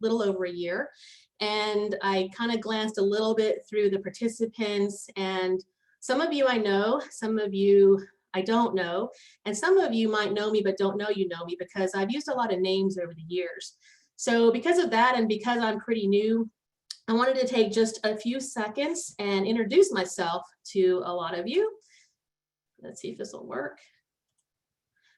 little over a year. And I kind of glanced a little bit through the participants, and some of you I know, some of you I don't know, and some of you might know me but don't know you know me, because I've used a lot of names over the years. So because of that, and because I'm pretty new, I wanted to take just a few seconds and introduce myself to a lot of you. Let's see if this will work.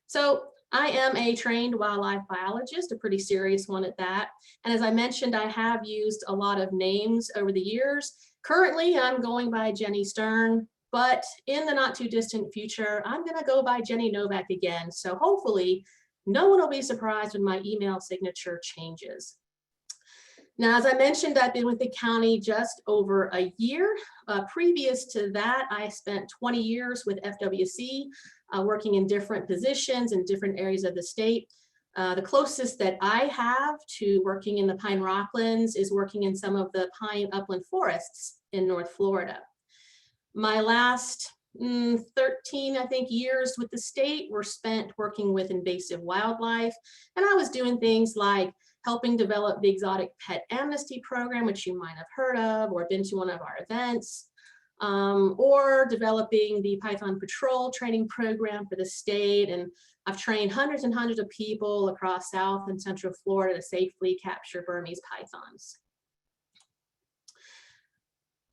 So I am a trained wildlife biologist, a pretty serious one at that. And as I mentioned, I have used a lot of names over the years. Currently, I'm going by Jenny Stern, but in the not too distant future, I'm gonna go by Jenny Novak again. So hopefully no one will be surprised when my email signature changes. Now, as I mentioned, I've been with the county just over a year. Previous to that, I spent 20 years with FWC, working in different positions in different areas of the state. The closest that I have to working in the pine rocklands is working in some of the pine upland forests in North Florida. My last 13, I think, years with the state were spent working with invasive wildlife, and I was doing things like helping develop the exotic pet amnesty program, which you might have heard of or been to one of our events, or developing the Python Patrol training program for the state. And I've trained hundreds and hundreds of people across South and Central Florida to safely capture Burmese pythons.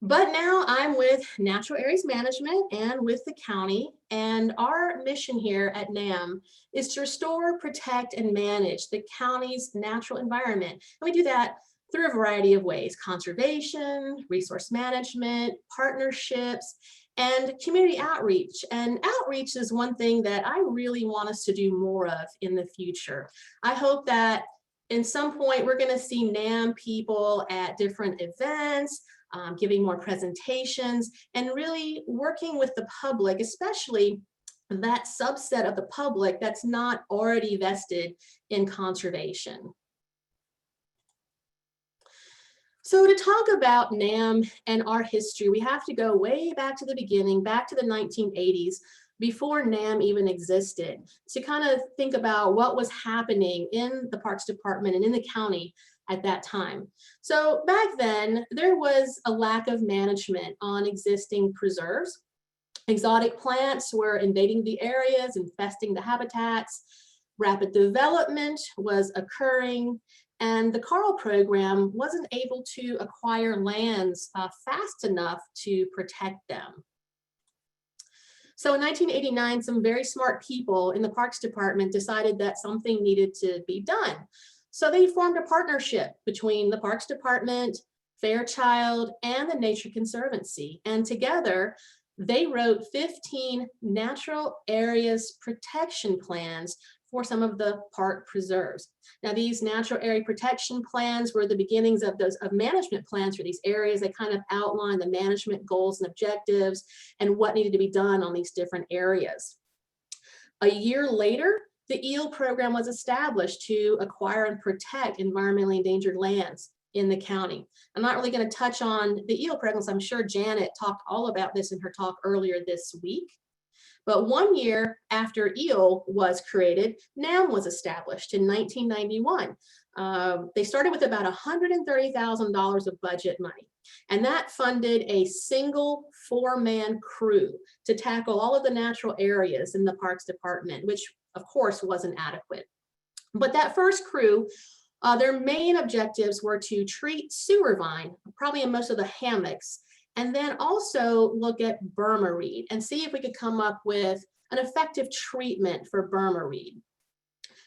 But now I'm with Natural Areas Management and with the county, and our mission here at NAM is to restore, protect, and manage the county's natural environment. And we do that through a variety of ways: conservation, resource management, partnerships, and community outreach. And outreach is one thing that I really want us to do more of in the future. I hope that in some point we're going to see NAM people at different events, giving more presentations, and really working with the public, especially that subset of the public that's not already vested in conservation. So to talk about NAM and our history, we have to go way back to the beginning, back to the 1980s, before NAM even existed, to kind of think about what was happening in the Parks Department and in the county at that time. So back then, there was a lack of management on existing preserves. Exotic plants were invading the areas, infesting the habitats. Rapid development was occurring, and the CARL program wasn't able to acquire lands fast enough to protect them. So in 1989, some very smart people in the Parks Department decided that something needed to be done. So they formed a partnership between the Parks Department, Fairchild, and the Nature Conservancy. And together, they wrote 15 natural areas protection plans for some of the park preserves. Now, these natural area protection plans were the beginnings of management plans for these areas. They kind of outlined the management goals and objectives and what needed to be done on these different areas. A year later, the EEL program was established to acquire and protect environmentally endangered lands in the county. I'm not really going to touch on the EEL programs. I'm sure Janet talked all about this in her talk earlier this week. But 1 year after EEL was created, NAM was established in 1991. They started with about $130,000 of budget money, and that funded a single 4-man crew to tackle all of the natural areas in the Parks Department, which of course wasn't adequate. But that first crew, their main objectives were to treat sewer vine, probably in most of the hammocks, and then also look at Burma reed and see if we could come up with an effective treatment for Burma reed.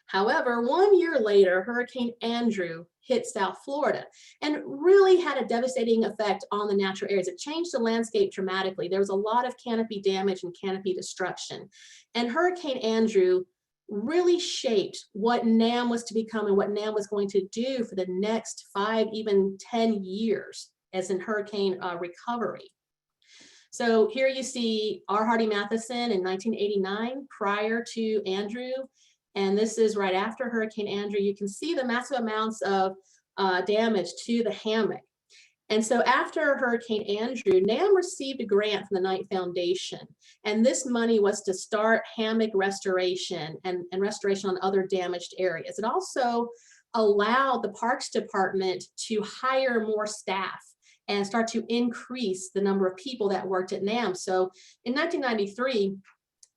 However, 1 year later, Hurricane Andrew hit South Florida and really had a devastating effect on the natural areas. It changed the landscape dramatically. There was a lot of canopy damage and canopy destruction. And Hurricane Andrew really shaped what NAM was to become and what NAM was going to do for the next 5, even 10 years as in hurricane recovery. So here you see R. Hardy Matheson in 1989, prior to Andrew, and this is right after Hurricane Andrew. You can see the massive amounts of damage to the hammock. And so after Hurricane Andrew, NAM received a grant from the Knight Foundation, and this money was to start hammock restoration and restoration on other damaged areas. It also allowed the Parks Department to hire more staff and start to increase the number of people that worked at NAM. So in 1993,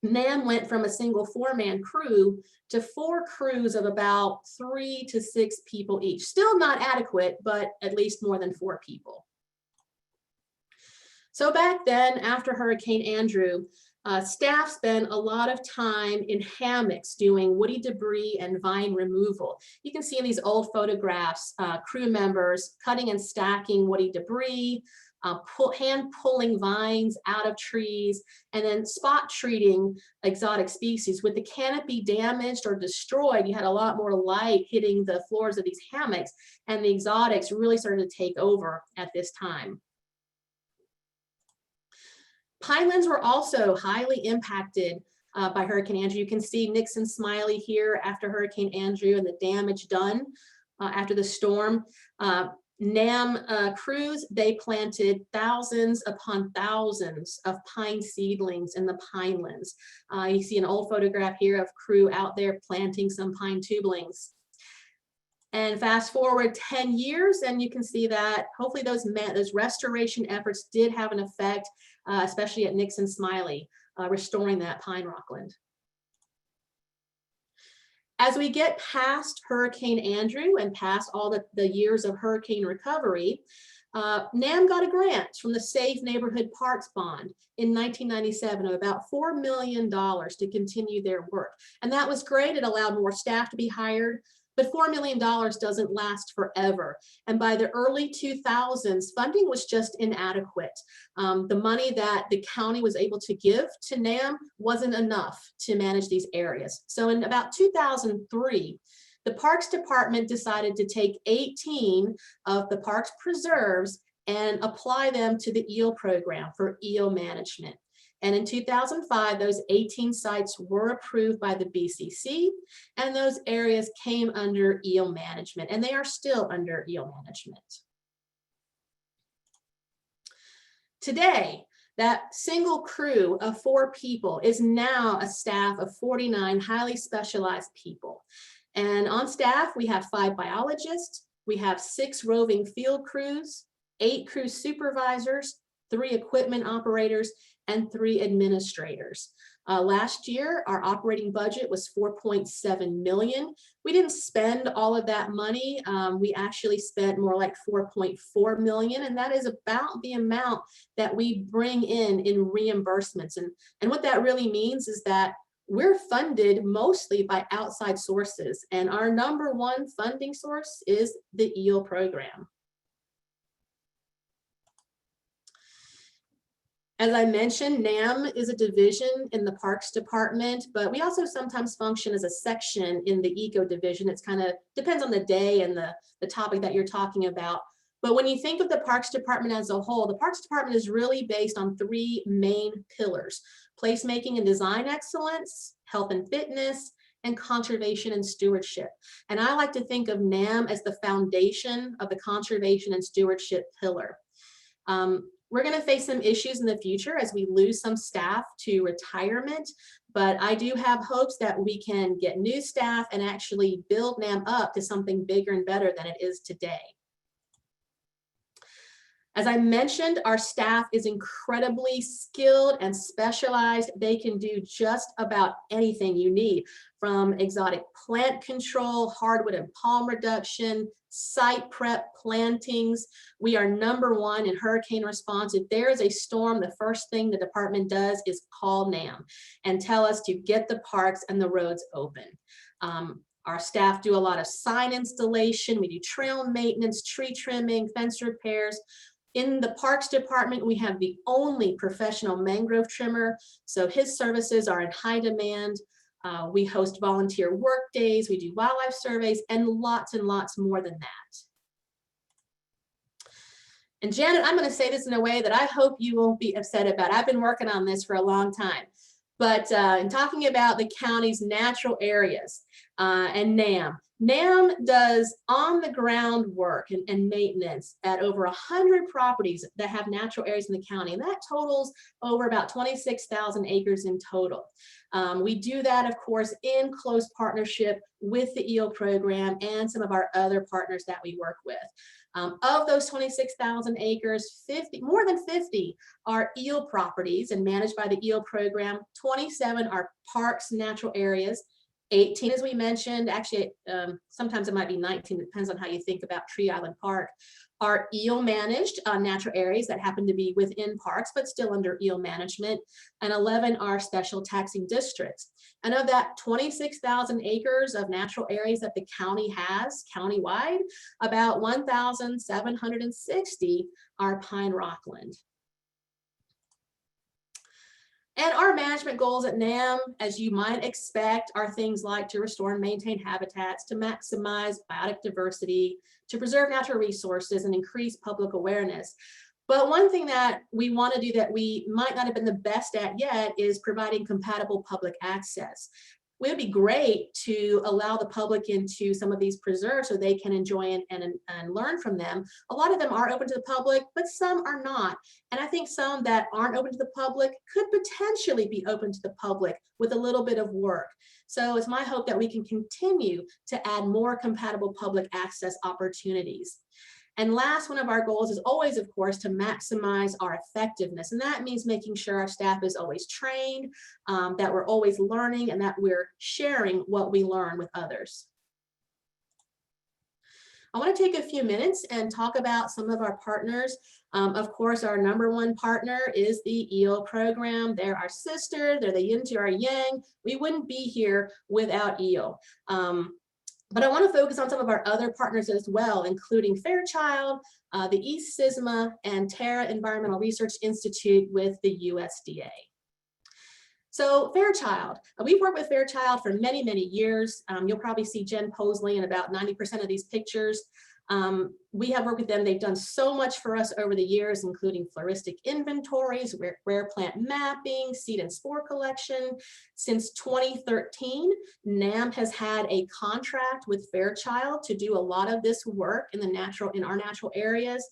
NAM went from a single 4-man crew to 4 crews of about 3 to 6 people each. Still not adequate, but at least more than 4 people. So back then, after Hurricane Andrew, staff spent a lot of time in hammocks doing woody debris and vine removal. You can see in these old photographs, crew members cutting and stacking woody debris, hand pulling vines out of trees, and then spot treating exotic species. With the canopy damaged or destroyed, you had a lot more light hitting the floors of these hammocks, and the exotics really started to take over at this time. Pinelands were also highly impacted by Hurricane Andrew. You can see Nixon Smiley here after Hurricane Andrew and the damage done after the storm. NAM crews, they planted thousands upon thousands of pine seedlings in the pinelands. You see an old photograph here of crew out there planting some pine tubulings. And fast forward 10 years, and you can see that hopefully those restoration efforts did have an effect, especially at Nixon Smiley, restoring that pine Rockland. As we get past Hurricane Andrew and past all the years of hurricane recovery, NAM got a grant from the Safe Neighborhood Parks Bond in 1997 of about $4 million to continue their work. And that was great. It allowed more staff to be hired, but $4 million doesn't last forever. And by the early 2000s, funding was just inadequate. The money that the county was able to give to NAM wasn't enough to manage these areas. So in about 2003, the Parks Department decided to take 18 of the park's preserves and apply them to the eel program for eel management. And in 2005, those 18 sites were approved by the BCC, and those areas came under eel management, and they are still under eel management. Today, that single crew of 4 people is now a staff of 49 highly specialized people. And on staff, we have 5 biologists, we have 6 roving field crews, 8 crew supervisors, 3 equipment operators, and 3 administrators. Last year, our operating budget was $4.7 million. We didn't spend all of that money. We actually spent more like $4.4 million, and that is about the amount that we bring in reimbursements. And what that really means is that we're funded mostly by outside sources, and our #1 funding source is the EEL program. As I mentioned, NAM is a division in the Parks Department, but we also sometimes function as a section in the Eco division. It's kind of depends on the day and the topic that you're talking about. But when you think of the Parks Department as a whole, the Parks Department is really based on 3 main pillars: placemaking and design excellence, health and fitness, and conservation and stewardship. And I like to think of NAM as the foundation of the conservation and stewardship pillar. We're going to face some issues in the future as we lose some staff to retirement, but I do have hopes that we can get new staff and actually build NAM up to something bigger and better than it is today. As I mentioned, our staff is incredibly skilled and specialized. They can do just about anything you need, from exotic plant control, hardwood and palm reduction, site prep, plantings. We are #1 in hurricane response. If there is a storm, the first thing the department does is call NAM and tell us to get the parks and the roads open. Our staff do a lot of sign installation. We do trail maintenance, tree trimming, fence repairs. In the Parks Department, we have the only professional mangrove trimmer, so his services are in high demand. We host volunteer work days, we do wildlife surveys, and lots more than that. And Janet, I'm going to say this in a way that I hope you won't be upset about. I've been working on this for a long time. But in talking about the county's natural areas and NAM, NAM does on-the-ground work and maintenance at over 100 properties that have natural areas in the county, and that totals over about 26,000 acres in total. We do that, of course, in close partnership with the EO program and some of our other partners that we work with. Of those 26,000 acres, more than 50 are EO properties and managed by the EO program. 27 are parks, natural areas. 18, as we mentioned, actually, sometimes it might be 19, it depends on how you think about Tree Island Park, are EO managed natural areas that happen to be within parks, but still under EO management, and 11 are special taxing districts. And of that 26,000 acres of natural areas that the county has countywide, about 1,760 are Pine Rockland. And our management goals at NAM, as you might expect, are things like to restore and maintain habitats, to maximize biotic diversity, to preserve natural resources, and increase public awareness. But one thing that we want to do that we might not have been the best at yet is providing compatible public access. It would be great to allow the public into some of these preserves so they can enjoy and learn from them. A lot of them are open to the public, but some are not. And I think some that aren't open to the public could potentially be open to the public with a little bit of work. So it's my hope that we can continue to add more compatible public access opportunities. And last, one of our goals is always, of course, to maximize our effectiveness. And that means making sure our staff is always trained, that we're always learning, and that we're sharing what we learn with others. I want to take a few minutes and talk about some of our partners. Of course, our #1 partner is the EO program. They're our sister, they're the yin to our yang. We wouldn't be here without EO. But I want to focus on some of our other partners as well, including Fairchild, the ECISMA, and TERRA Environmental Research Institute with the USDA. So Fairchild, we've worked with Fairchild for many, many years. You'll probably see Jen Posley in about 90% of these pictures. We have worked with them. They've done so much for us over the years, including floristic inventories, rare plant mapping, seed and spore collection. Since 2013, NAM has had a contract with Fairchild to do a lot of this work in our natural areas.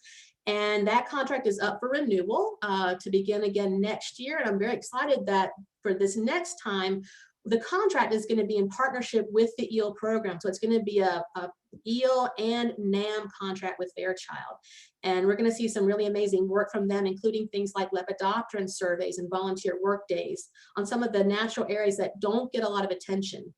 And that contract is up for renewal to begin again next year. And I'm very excited that for this next time, the contract is going to be in partnership with the EO program. So it's going to be a EO and NAM contract with Fairchild. And we're going to see some really amazing work from them, including things like lepidopteran surveys and volunteer work days on some of the natural areas that don't get a lot of attention.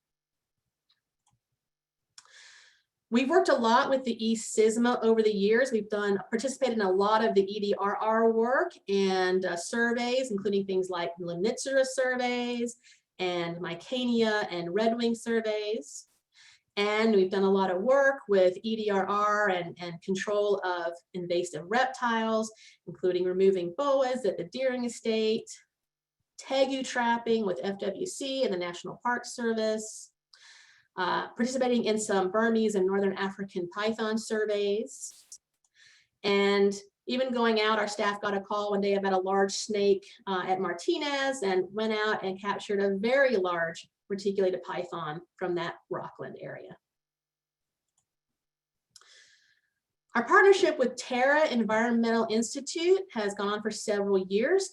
We've worked a lot with the ECISMA over the years. We've participated in a lot of the EDRR work and surveys, including things like Lemnitzera surveys and Mycania and Red Wing surveys. And we've done a lot of work with EDRR and control of invasive reptiles, including removing boas at the Deering Estate, tegu trapping with FWC and the National Park Service, participating in some Burmese and Northern African python surveys, and even going out, our staff got a call one day about a large snake at Martinez and went out and captured a very large reticulated python from that Rockland area. Our partnership with TERRA Environmental Institute has gone on for several years.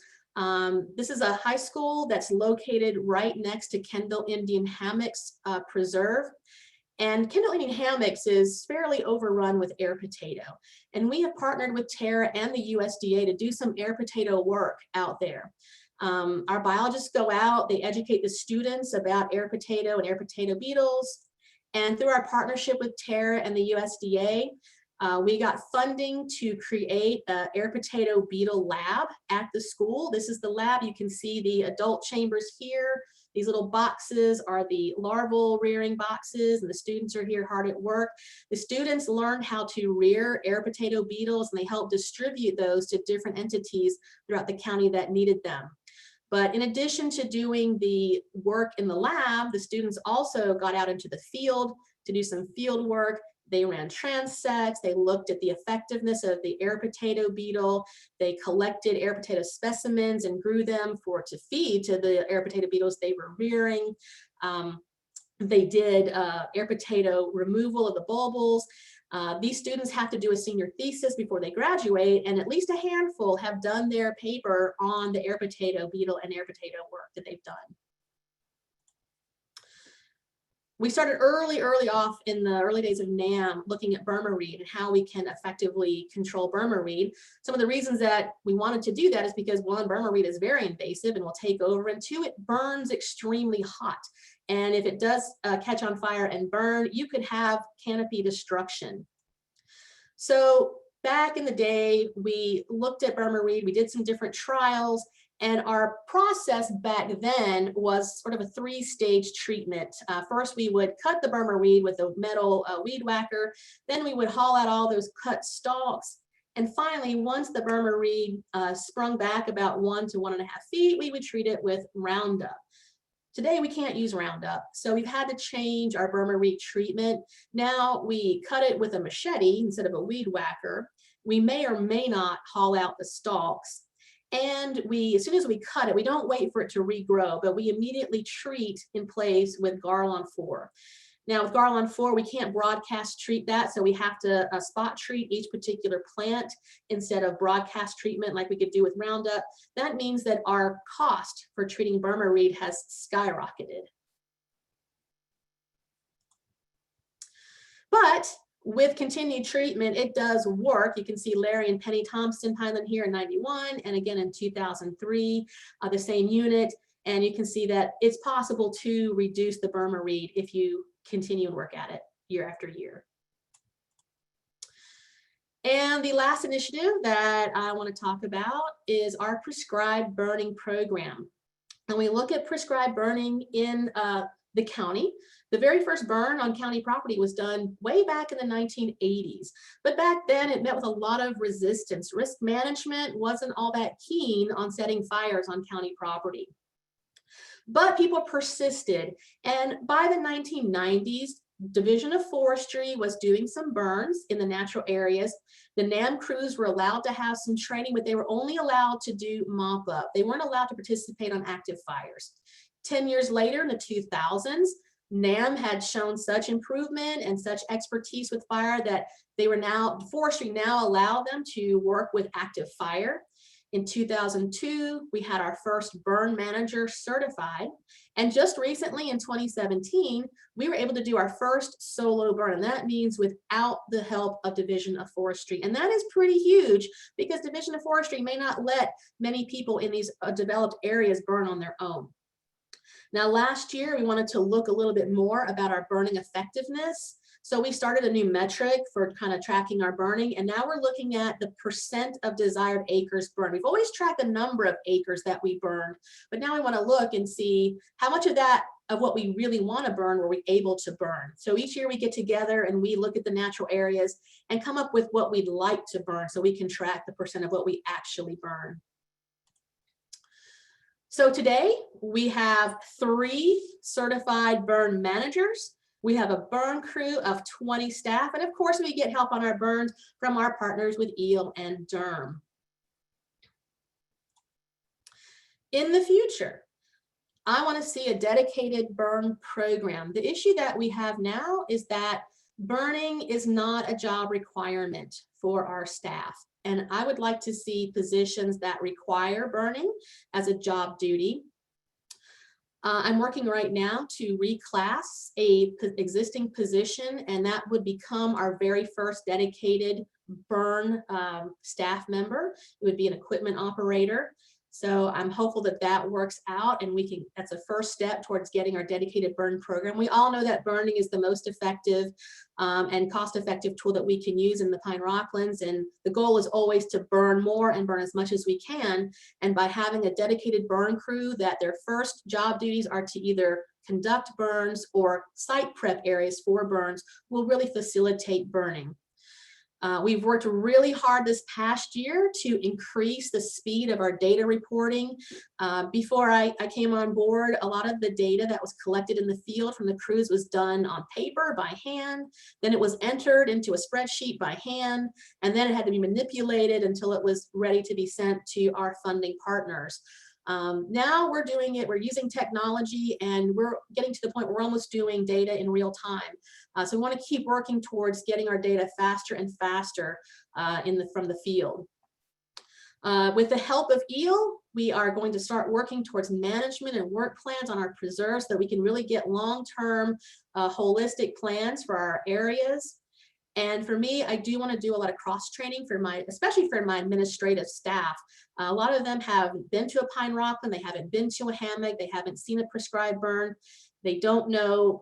This is a high school that's located right next to Kendall Indian Hammocks Preserve. And Kendall Indian Hammocks is fairly overrun with air potato. And we have partnered with TERRA and the USDA to do some air potato work out there. Our biologists go out, they educate the students about air potato and air potato beetles. And through our partnership with TERRA and the USDA, we got funding to create an air potato beetle lab at the school. This is the lab. You can see the adult chambers here. These little boxes are the larval rearing boxes, and the students are here hard at work. The students learned how to rear air potato beetles, and they helped distribute those to different entities throughout the county that needed them. But in addition to doing the work in the lab, the students also got out into the field to do some field work. They ran transects, they looked at the effectiveness of the air potato beetle, they collected air potato specimens and grew them to feed to the air potato beetles they were rearing. They did air potato removal of the bulbils. These students have to do a senior thesis before they graduate, and at least a handful have done their paper on the air potato beetle and air potato work that they've done. We started early off in the early days of NAM looking at Burma reed and how we can effectively control Burma reed. Some of the reasons that we wanted to do that is because, one, Burma reed is very invasive and will take over, and two, it burns extremely hot. And if it does catch on fire and burn, you could have canopy destruction. So back in the day, we looked at Burma reed, we did some different trials, and our process back then was sort of a three-stage treatment. First, we would cut the Burma reed with a metal weed whacker. Then we would haul out all those cut stalks. And finally, once the Burma reed sprung back about 1 to 1.5 feet, we would treat it with Roundup. Today, we can't use Roundup, so we've had to change our Burma reed treatment. Now we cut it with a machete instead of a weed whacker. We may or may not haul out the stalks. And as soon as we cut it, we don't wait for it to regrow, but we immediately treat in place with Garlon 4. Now with Garlon 4, we can't broadcast treat that, so we have to spot treat each particular plant instead of broadcast treatment like we could do with Roundup. That means that our cost for treating Burma reed has skyrocketed. But with continued treatment, it does work. You can see Larry and Penny Thompson piling here in 91 and again in 2003, the same unit. And you can see that it's possible to reduce the Burma reed if you continue and work at it year after year. And the last initiative that I want to talk about is our prescribed burning program. And we look at prescribed burning in the county. The very first burn on county property was done way back in the 1980s. But back then it met with a lot of resistance. Risk management wasn't all that keen on setting fires on county property. But people persisted. And by the 1990s, Division of Forestry was doing some burns in the natural areas. The NAM crews were allowed to have some training, but they were only allowed to do mop-up. They weren't allowed to participate on active fires. 10 years later, in the 2000s, NAM had shown such improvement and such expertise with fire that forestry now allowed them to work with active fire. In 2002, we had our first burn manager certified. And just recently in 2017, we were able to do our first solo burn. And that means without the help of Division of Forestry. And that is pretty huge because Division of Forestry may not let many people in these developed areas burn on their own. Now, last year, we wanted to look a little bit more about our burning effectiveness. So we started a new metric for kind of tracking our burning, and now we're looking at the percent of desired acres burned. We've always tracked the number of acres that we burned, but now we want to look and see how much of that, of what we really want to burn, were we able to burn. So each year we get together and we look at the natural areas and come up with what we'd like to burn so we can track the percent of what we actually burn. So today we have 3 certified burn managers. We have a burn crew of 20 staff, and of course we get help on our burns from our partners with EEL and DERM. In the future, I want to see a dedicated burn program. The issue that we have now is that burning is not a job requirement for our staff. And I would like to see positions that require burning as a job duty. I'm working right now to reclass a existing position, and that would become our very first dedicated burn staff member. It would be an equipment operator. So I'm hopeful that that works out, and that's a first step towards getting our dedicated burn program. We all know that burning is the most effective and cost-effective tool that we can use in the Pine Rocklands, and the goal is always to burn more and burn as much as we can. And by having a dedicated burn crew, that their first job duties are to either conduct burns or site prep areas for burns, will really facilitate burning. We've worked really hard this past year to increase the speed of our data reporting. Before I came on board, a lot of the data that was collected in the field from the crews was done on paper by hand. Then it was entered into a spreadsheet by hand, and then it had to be manipulated until it was ready to be sent to our funding partners. Now we're doing it, we're using technology, and we're getting to the point where we're almost doing data in real time. So we want to keep working towards getting our data faster and faster from the field. With the help of EEL, we are going to start working towards management and work plans on our preserves so that we can really get long-term holistic plans for our areas. And for me, I do want to do a lot of cross-training for especially for my administrative staff. A lot of them have been to a pine rockland, they haven't been to a hammock, they haven't seen a prescribed burn, they don't know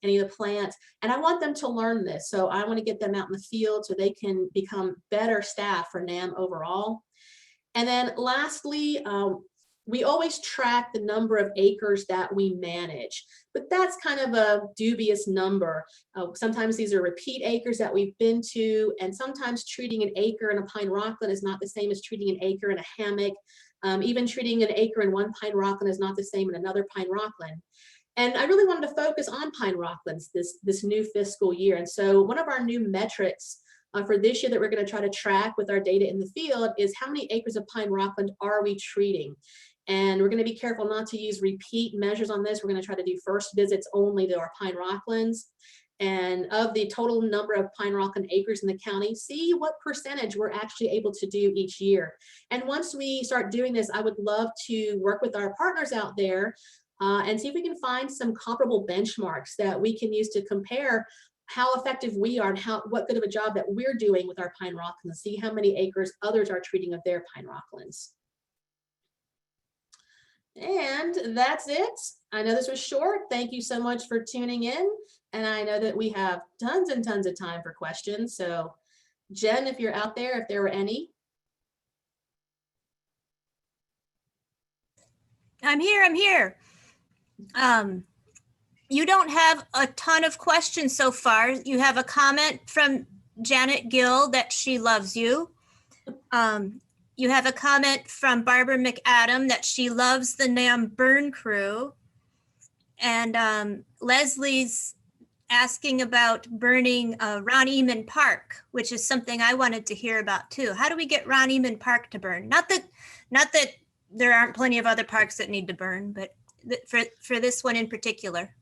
any of the plants, and I want them to learn this. So I want to get them out in the field so they can become better staff for NAM overall. And then lastly, we always track the number of acres that we manage, but that's kind of a dubious number. Sometimes these are repeat acres that we've been to, and sometimes treating an acre in a pine rockland is not the same as treating an acre in a hammock. Even treating an acre in one pine rockland is not the same in another pine rockland. And I really wanted to focus on pine rocklands this new fiscal year. And so one of our new metrics for this year that we're going to try to track with our data in the field is how many acres of pine rockland are we treating? And we're going to be careful not to use repeat measures on this. We're going to try to do first visits only to our pine rocklands. And of the total number of pine rockland acres in the county, see what percentage we're actually able to do each year. And once we start doing this, I would love to work with our partners out there and see if we can find some comparable benchmarks that we can use to compare how effective we are and what good of a job that we're doing with our pine rocklands, see how many acres others are treating of their pine rocklands. And that's it. I know this was short. Thank you so much for tuning in. And I know that we have tons and tons of time for questions. So Jen, if you're out there, if there were any. I'm here. You don't have a ton of questions so far. You have a comment from Janet Gill that she loves you. You have a comment from Barbara McAdam that she loves the NAM burn crew. And Leslie's asking about burning Ron Eman Park, which is something I wanted to hear about too. How do we get Ron Eman Park to burn? Not that there aren't plenty of other parks that need to burn, but for this one in particular.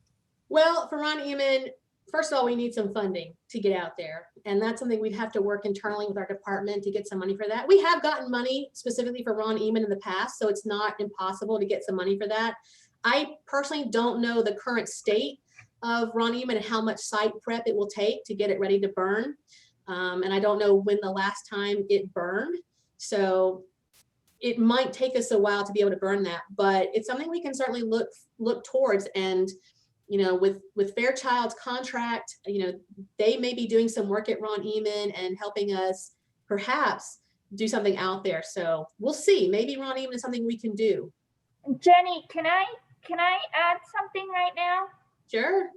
Well, for Ron Eman, first of all, we need some funding to get out there. And that's something we'd have to work internally with our department to get some money for that. We have gotten money specifically for Ron Eman in the past, so it's not impossible to get some money for that. I personally don't know the current state of Ron Eman and how much site prep it will take to get it ready to burn. And I don't know when the last time it burned. So it might take us a while to be able to burn that, but it's something we can certainly look towards. And you know, with Fairchild's contract, you know, they may be doing some work at Ron Eman and helping us perhaps do something out there. So we'll see. Maybe Ron Eman is something we can do. Jenny, can I add something right now? Sure.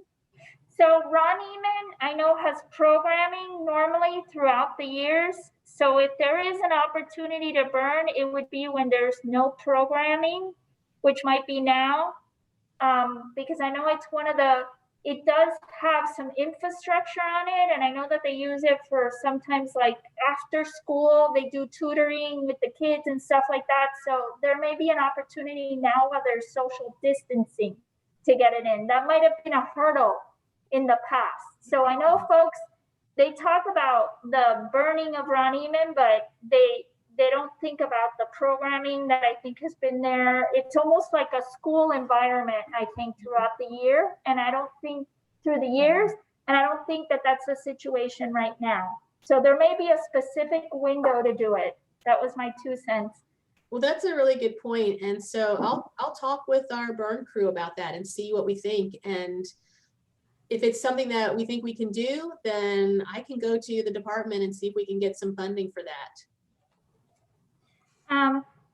So Ron Eman, I know, has programming normally throughout the years. So if there is an opportunity to burn, it would be when there's no programming, which might be now. Because I know it's it does have some infrastructure on it, and I know that they use it for sometimes like after school, they do tutoring with the kids and stuff like that. So there may be an opportunity now while there's social distancing to get it in. That might have been a hurdle in the past. So I know folks, they talk about the burning of Ron Eman, but they don't think about the programming that I think has been there. It's almost like a school environment, I think, throughout the year. And I don't think through the years, and I don't think that that's the situation right now. So there may be a specific window to do it. That was my 2 cents. Well, that's a really good point. And so I'll talk with our burn crew about that and see what we think. And if it's something that we think we can do, then I can go to the department and see if we can get some funding for that.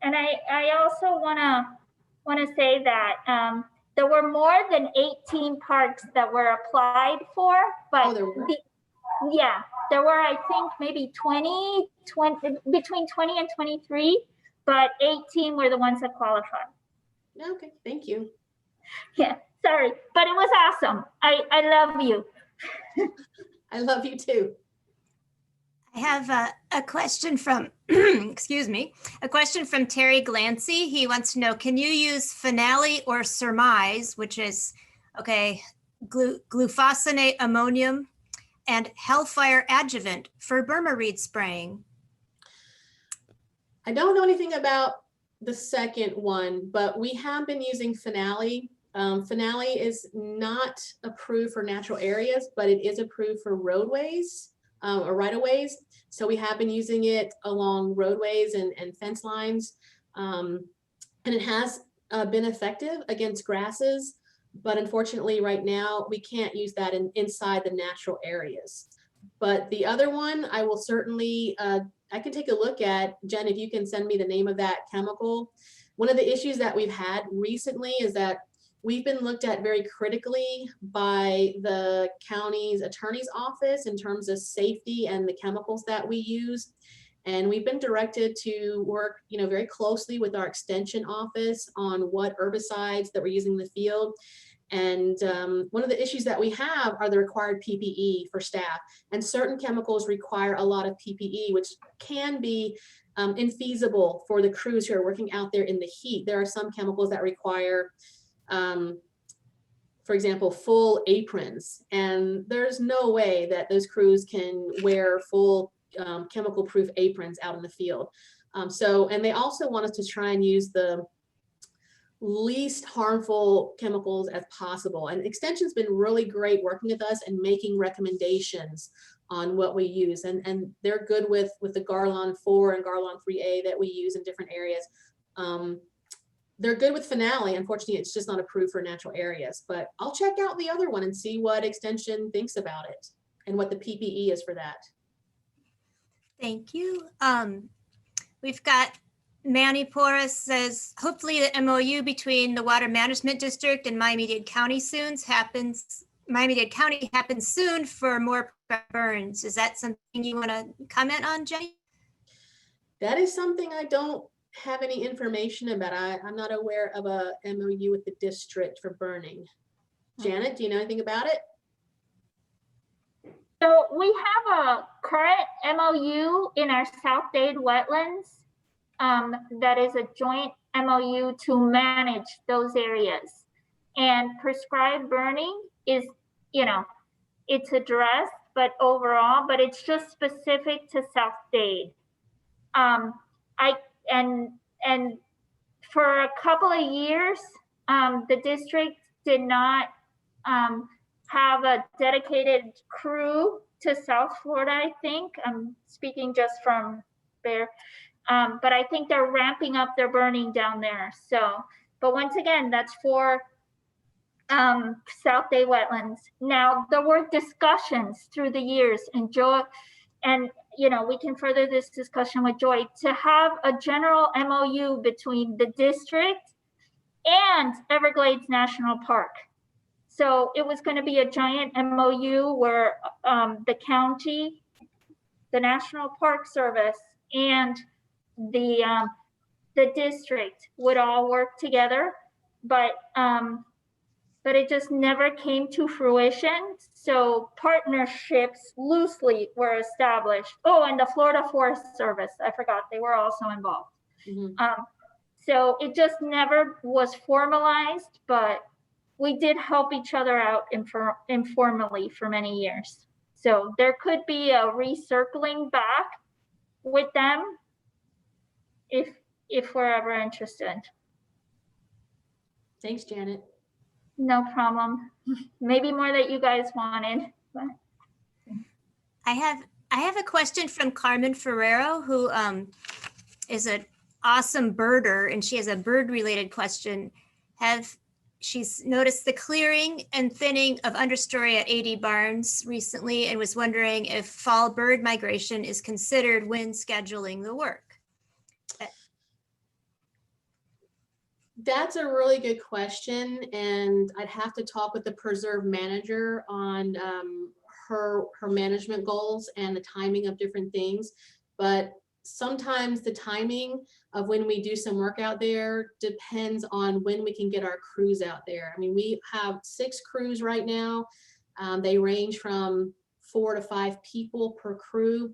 And I also wanna say that there were more than 18 parks that were applied for, but there were? Yeah, there were, I think, maybe 20, between 20 and 23, but 18 were the ones that qualified. Okay, thank you. Yeah, sorry, but it was awesome. I love you. I love you too. I have A question from, excuse me, a question from Terry Glancy. He wants to know, can you use phenale or surmise, which is, okay, glufosinate ammonium and hellfire adjuvant for Burma reed spraying? I don't know anything about the second one, but we have been using phenale. Phenale is not approved for natural areas, but it is approved for roadways or right-of-ways. So we have been using it along roadways and fence lines. And it has been effective against grasses, but unfortunately right now we can't use that inside the natural areas. But the other one, I will certainly, I can take a look at. Jen, if you can send me the name of that chemical. One of the issues that we've had recently is that we've been looked at very critically by the county's attorney's office in terms of safety and the chemicals that we use. And we've been directed to work, very closely with our extension office on what herbicides that we're using in the field. And one of the issues that we have are the required PPE for staff. And certain chemicals require a lot of PPE, which can be infeasible for the crews who are working out there in the heat. There are some chemicals that require, for example, full aprons. And there's no way that those crews can wear full chemical proof aprons out in the field. And they also want us to try and use the least harmful chemicals as possible. And Extension's been really great working with us and making recommendations on what we use. And they're good with the Garlon 4 and Garlon 3A that we use in different areas. They're good with phenale. Unfortunately, it's just not approved for natural areas, but I'll check out the other one and see what Extension thinks about it and what the PPE is for that. Thank you. We've got Manny Porras says, hopefully the MOU between the Water Management District and Miami-Dade County Miami-Dade County happens soon for more burns. Is that something you want to comment on, Jenny? That is something I don't have any information about. I'm not aware of a MOU with the district for burning. Janet, do you know anything about it? So we have a current MOU in our South Dade wetlands that is a joint MOU to manage those areas. And prescribed burning is, it's addressed, but overall, but it's just specific to South Dade. And for a couple of years, the district did not have a dedicated crew to South Florida, I think. I'm speaking just from there. But I think they're ramping up their burning down there. So, but once again, that's for South Dade wetlands. Now, there were discussions through the years, and Joy, and we can further this discussion with Joy, to have a general MOU between the district and Everglades National Park. So it was going to be a giant MOU where the county, the National Park Service, and the district would all work together, but it just never came to fruition. So partnerships loosely were established. Oh, and the Florida Forest Service, I forgot, they were also involved. Mm-hmm. So it just never was formalized, but we did help each other out informally for many years. So there could be a recircling back with them if we're ever interested. Thanks, Janet. No problem. Maybe more that you guys wanted. But. I have a question from Carmen Ferrero, who is an awesome birder, and she has a bird-related question. She's noticed the clearing and thinning of understory at AD Barnes recently and was wondering if fall bird migration is considered when scheduling the work. That's a really good question, and I'd have to talk with the preserve manager on her management goals and the timing of different things. But sometimes the timing of when we do some work out there depends on when we can get our crews out there. I mean, we have 6 crews right now. They range from 4 to 5 people per crew.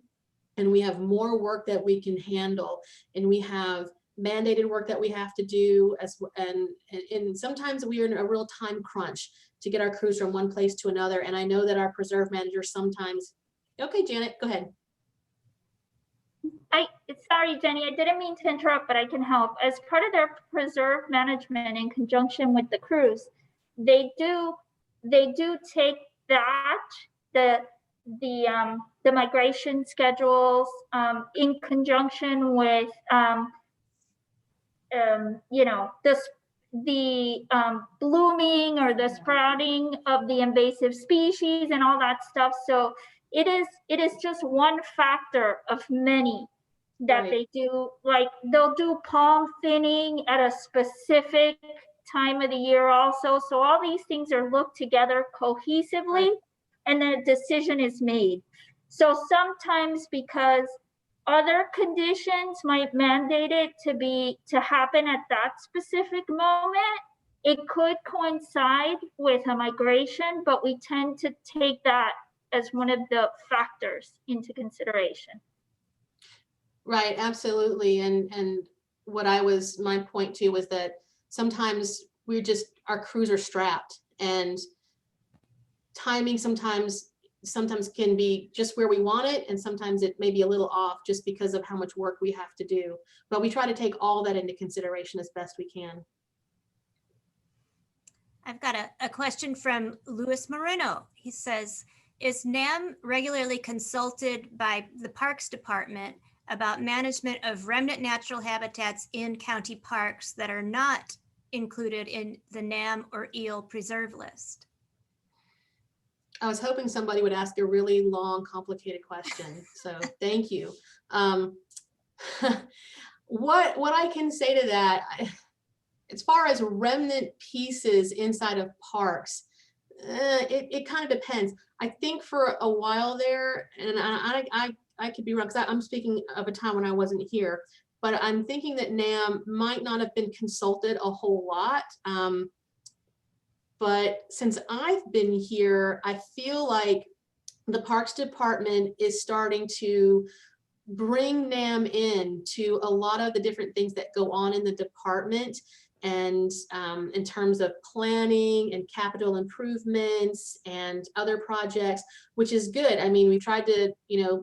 and we have more work that we can handle, and we have mandated work that we have to do, and sometimes we are in a real time crunch to get our crews from one place to another. And I know that our preserve managers sometimes, okay, Janet, go ahead. Sorry, Jenny, I didn't mean to interrupt, but I can help. As part of their preserve management in conjunction with the crews, they do take that, the migration schedules, in conjunction with, you know, the blooming or the sprouting of the invasive species and all that stuff. So it is just one factor of many that Right. they do. Like they'll do palm thinning at a specific time of the year also. So all these things are looked together cohesively, Right. and then a decision is made. So sometimes because other conditions might mandate it to happen at that specific moment, it could coincide with a migration, but we tend to take that as one of the factors into consideration. Right, absolutely. And what my point too was that sometimes our crews are strapped, and timing sometimes can be just where we want it, and sometimes it may be a little off just because of how much work we have to do. But we try to take all that into consideration as best we can. I've got a question from Luis Moreno. He says, is NAM regularly consulted by the Parks Department about management of remnant natural habitats in county parks that are not included in the NAM or eel preserve list? I was hoping somebody would ask a really long, complicated question, so thank you. What I can say to that, as far as remnant pieces inside of parks, it kind of depends. I think for a while there, and I could be wrong because I'm speaking of a time when I wasn't here, but I'm thinking that NAM might not have been consulted a whole lot. But since I've been here, I feel like the Parks Department is starting to bring NAM in to a lot of the different things that go on in the department, and in terms of planning and capital improvements and other projects, which is good. I mean, we tried to,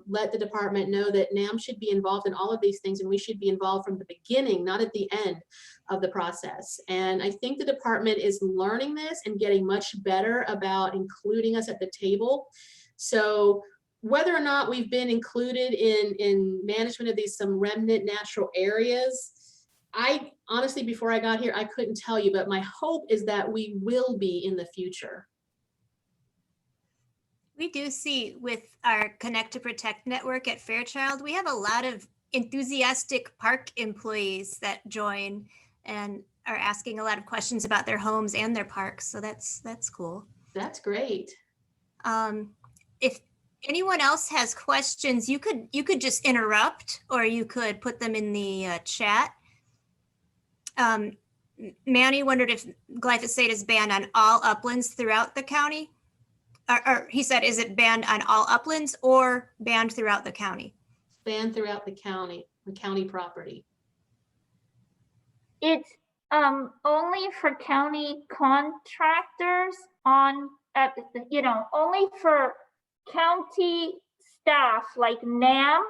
let the department know that NAM should be involved in all of these things, and we should be involved from the beginning, not at the end of the process. And I think the department is learning this and getting much better about including us at the table. So whether or not we've been included in management of some remnant natural areas, I honestly, before I got here, I couldn't tell you, but my hope is that we will be in the future. We do see with our Connect to Protect network at Fairchild, we have a lot of enthusiastic park employees that join and are asking a lot of questions about their homes and their parks. So that's cool. That's great. If anyone else has questions, you could just interrupt, or you could put them in the chat. Manny wondered if glyphosate is banned on all uplands throughout the county. Or he said, is it banned on all uplands or banned throughout the county? Banned throughout the county property. It's only for county contractors only for county staff like NAM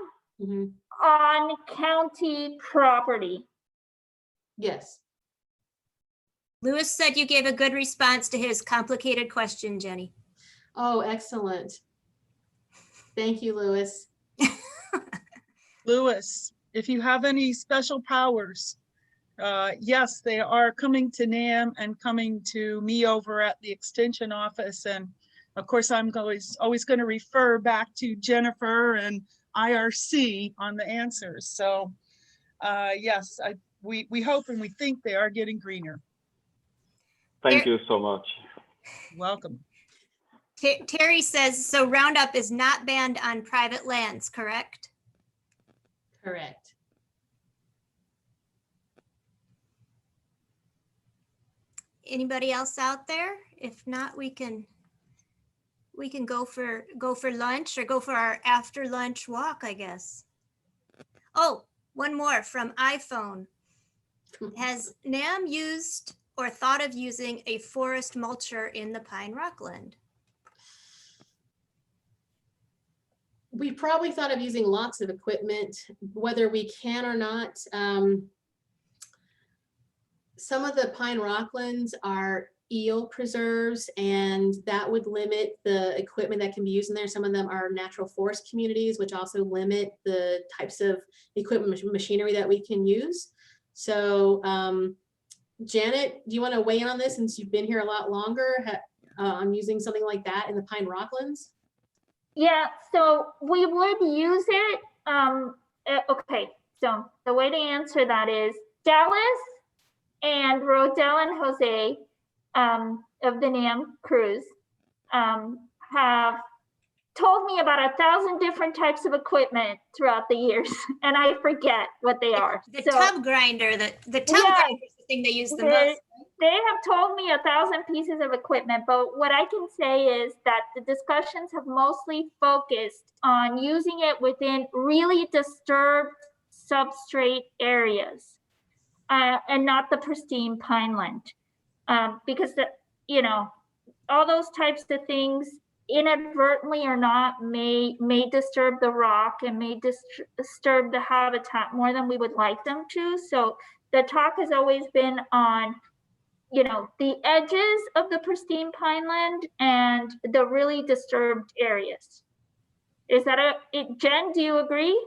on county property. Yes. Lewis said you gave a good response to his complicated question, Jenny. Oh, excellent. Thank you, Lewis. Lewis, if you have any special powers, yes, they are coming to NAM and coming to me over at the Extension office. And of course, I'm always going to refer back to Jennifer and IRC on the answers. So yes, we hope and we think they are getting greener. Thank you so much. Welcome. Terry says, so Roundup is not banned on private lands, correct? Correct. Anybody else out there? If not, we can we can go for lunch or go for our after lunch walk, I guess. Oh, one more from iPhone. Has NAM used or thought of using a forest mulcher in the pine rockland? We probably thought of using lots of equipment, whether we can or not. Some of the pine rocklands are eel preserves, and that would limit the equipment that can be used in there. Some of them are natural forest communities, which also limit the types of equipment, machinery that we can use. So Janet, do you want to weigh in on this since you've been here a lot longer on using something like that in the pine rocklands? Yeah, so we would use it. Okay, so the way to answer that is Dallas and Rodell and Jose of the NAM cruise have told me about 1,000 different types of equipment throughout the years, and I forget what they are. The tub grinder, the tub grinder is the thing they use the most. They have told me 1,000 pieces of equipment, but what I can say is that the discussions have mostly focused on using it within really disturbed substrate areas and not the pristine pineland, because all those types of things, inadvertently or not, may disturb the rock and may disturb the habitat more than we would like them to. So the talk has always been on the edges of the pristine pineland and the really disturbed areas. Is that Jen, do you agree?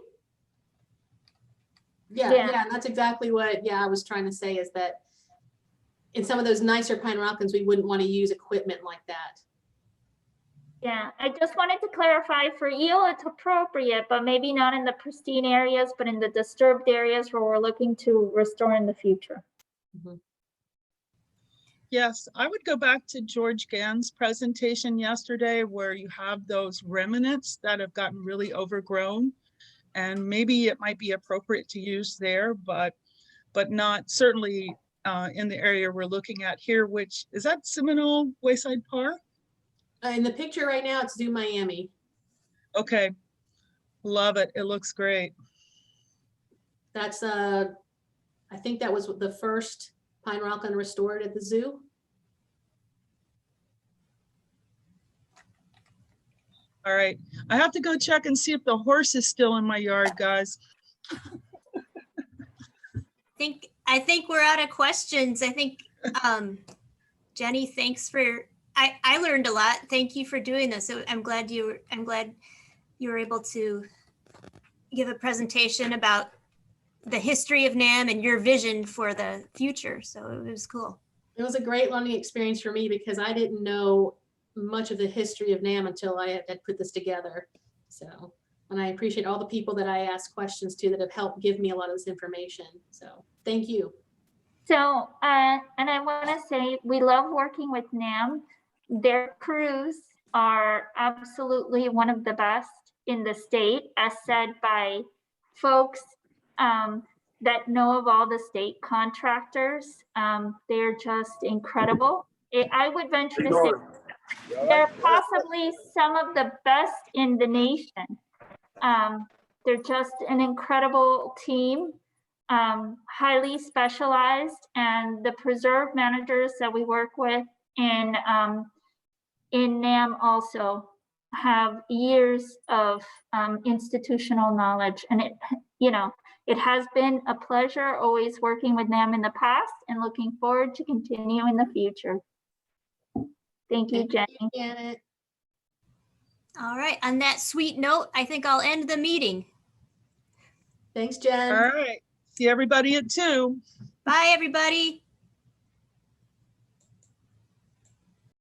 Yeah, that's exactly what I was trying to say, is that in some of those nicer pine rocklands, we wouldn't want to use equipment like that. Yeah, I just wanted to clarify, for eel it's appropriate, but maybe not in the pristine areas, but in the disturbed areas where we're looking to restore in the future. Mm-hmm. Yes, I would go back to George Gann's presentation yesterday, where you have those remnants that have gotten really overgrown, and maybe it might be appropriate to use there, but not certainly in the area we're looking at here, which is that Seminole Wayside Park? In the picture right now, it's Zoo Miami. Okay, love it. It looks great. That's I think that was the first pine rockland restored at the zoo. All right, I have to go check and see if the horse is still in my yard, guys. I think we're out of questions. I think Jenny, thanks for. I learned a lot. Thank you for doing this. I'm glad you were able to give a presentation about the history of NAM and your vision for the future. So it was cool. It was a great learning experience for me because I didn't know much of the history of NAM until I had put this together. So, and I appreciate all the people that I asked questions to that have helped give me a lot of this information. So thank you. So, and I want to say, we love working with NAM. Their crews are absolutely one of the best in the state, as said by folks that know of all the state contractors. They're just incredible. I would venture to say they're possibly some of the best in the nation. They're just an incredible team, highly specialized, and the preserve managers that we work with in NAM also have years of institutional knowledge, and it has been a pleasure always working with NAM in the past and looking forward to continue in the future. Thank you, Jenny. Thank you, Janet. All right, on that sweet note, I think I'll end the meeting. Thanks, Jen. All right, see everybody at 2. Bye, everybody.